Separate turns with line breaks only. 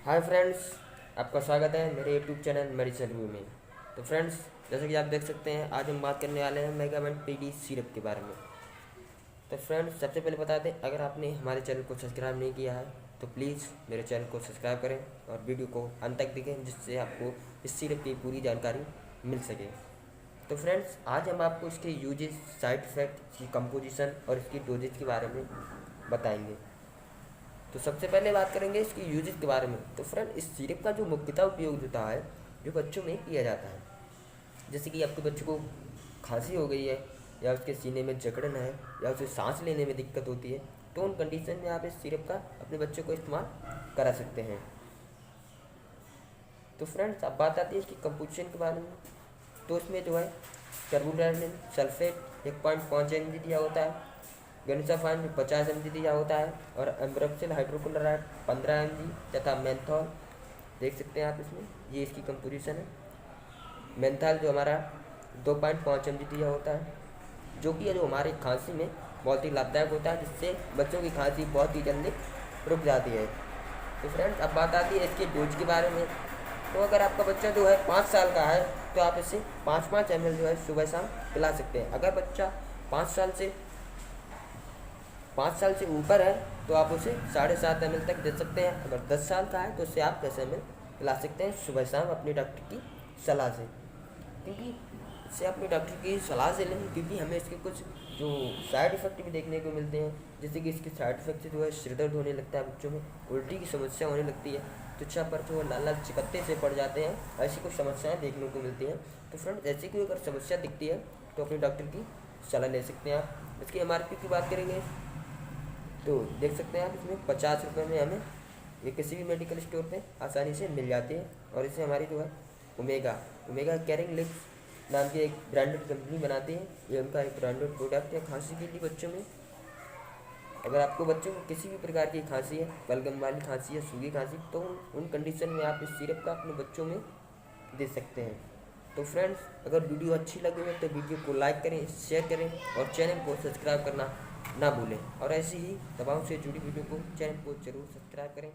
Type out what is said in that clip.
Hi friends, आपका स्वागत है मेरे यूट्यूब चैनल मेडिसिन रिव्यू में। तो फ्रेंड्स, जैसे कि आप देख सकते हैं, आज हम बात करने वाले हैं मेगामेंट पीडी सिरप के बारे में। तो फ्रेंड्स, सबसे पहले बता दें, अगर आपने हमारे चैनल को सब्सक्राइब नहीं किया है तो प्लीज़ मेरे चैनल को सब्सक्राइब करें और वीडियो को अंत तक देखें, जिससे आपको इस सिरप की पूरी जानकारी मिल सके। तो फ्रेंड्स, आज हम आपको इसके यूजेस, साइड इफ़ेक्ट, इसकी कंपोजिशन और इसकी डोजेज के बारे में बताएंगे। तो सबसे पहले बात करेंगे इसकी यूजेस के बारे में। तो फ्रेंड, इस सिरप का जो मुख्यतः उपयोग होता है, जो बच्चों में किया जाता है, जैसे कि आपके बच्चों को खांसी हो गई है, या उसके सीने में जकड़न है, या उसे सांस लेने में दिक्कत होती है, तो उन कंडीशन में आप इस सिरप का अपने बच्चों को इस्तेमाल करा सकते हैं। तो फ्रेंड्स, अब बात आती है इसकी कंपोजिशन के बारे में। तो इसमें जो है कार्बोडाइलिन सल्फेट 1.5 mg दिया होता है, गनिसाफाइन में 50 mg दिया होता है, और एम्ब्रोक्सिल हाइड्रोक्लोराइड 15 mg तथा मेंथॉल देख सकते हैं आप इसमें, ये इसकी कंपोजिशन है। मेंथॉल जो हमारा 2.5 mg दिया होता है, जो कि जो हमारी खांसी में बहुत ही लाभदायक होता है, जिससे बच्चों की खांसी बहुत ही जल्दी रुक जाती है। तो फ्रेंड्स, अब बात आती है इसके डोज के बारे में। तो अगर आपका बच्चा जो है 5 साल का है तो आप इसे 5-5 ml जो है सुबह शाम पिला सकते हैं। अगर बच्चा 5 साल से ऊपर है तो आप उसे 7.5 ml तक दे सकते हैं। अगर 10 साल का है तो उसे आप 10 ml पिला सकते हैं सुबह शाम अपने डॉक्टर की सलाह से। क्योंकि इससे अपने डॉक्टर की सलाह से लें, क्योंकि हमें इसके कुछ जो साइड इफ़ेक्ट भी देखने को मिलते हैं, जैसे कि इसके साइड इफ़ेक्ट से जो है सिर दर्द होने लगता है, बच्चों में उल्टी की समस्या होने लगती है, त्वचा पर जो लाल लाल चिकत्ते से पड़ जाते हैं, ऐसी कुछ समस्याएं देखने को मिलती हैं। तो फ्रेंड, ऐसी कोई अगर समस्या दिखती है तो अपने डॉक्टर की सलाह ले सकते हैं आप। इसकी MRP की बात करेंगे तो देख सकते हैं आप, इसमें 50 रुपये में हमें ये किसी भी मेडिकल स्टोर पे आसानी से मिल जाती है। और इसे हमारी जो है ओमेगा कैरिंग लिप्स नाम की एक ब्रांडेड कंपनी बनाती है। ये उनका एक ब्रांडेड प्रोडक्ट है खांसी के लिए बच्चों में। अगर आपको बच्चों को किसी भी प्रकार की खांसी है, बलगम वाली खांसी है, सूखी खांसी, तो उन कंडीशन में आप इस सिरप का अपने बच्चों में दे सकते हैं। तो फ्रेंड्स, अगर वीडियो अच्छी लगी हो तो वीडियो को लाइक करें, शेयर करें और चैनल को सब्सक्राइब करना ना भूलें। और ऐसी ही दवाओं से जुड़ी वीडियो को चैनल को जरूर सब्सक्राइब करें।